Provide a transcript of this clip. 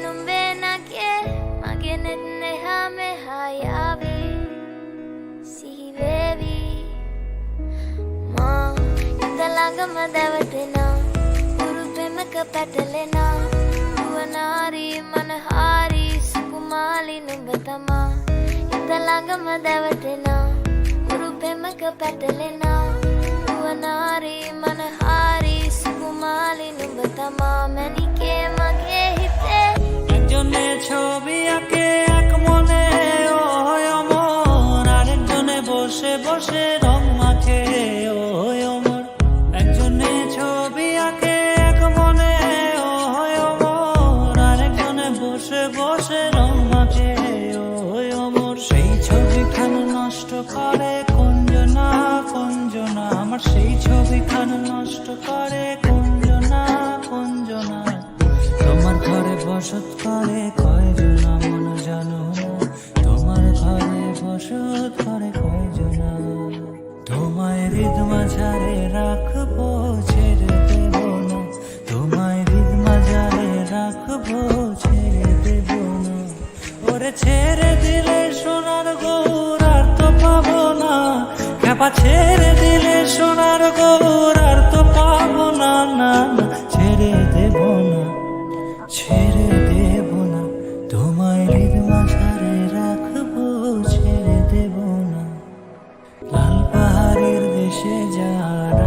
numbena ke magenet ne hame hayavi si baby ma indalaga madavatina guru pemaka patalena duanari manahari sukumali numbatama indalaga madavatina guru pemaka patalena duanari manahari sukumali numbatama manike mage hite একজনে ছবি আঁকে এক মনে ওই অমর, আরেকজনে বসে বসে রং মাখে ওই অমর। একজনে ছবি আঁকে এক মনে ওই অমর, আরেকজনে বসে বসে রং মাখে ওই অমর। সেই ছবিখান নষ্ট করে কুঞ্জনা কুঞ্জনা, আমার সেই ছবিখান নষ্ট করে কুঞ্জনা কুঞ্জনা। তোমার ঘরে বসত করে কয়জনা মন জানো না, তোমার ঘরে বসত করে কয়জনা। তোমায় হৃদ মাঝারে রাখবো ছেড়ে দেব না, তোমায় হৃদ মাঝারে রাখবো ছেড়ে দেব না। ওরে ছেড়ে দিলে সোনার গৌর আর তো পাবো না, খেপা ছেড়ে দিলে সোনার গৌর আর তো পাবো না, না না ছেড়ে দেব না, ছেড়ে দেব না। তোমায় হৃদ মাঝারে রাখবো ছেড়ে দেব না। লাল পাহাড়ের দেশে যার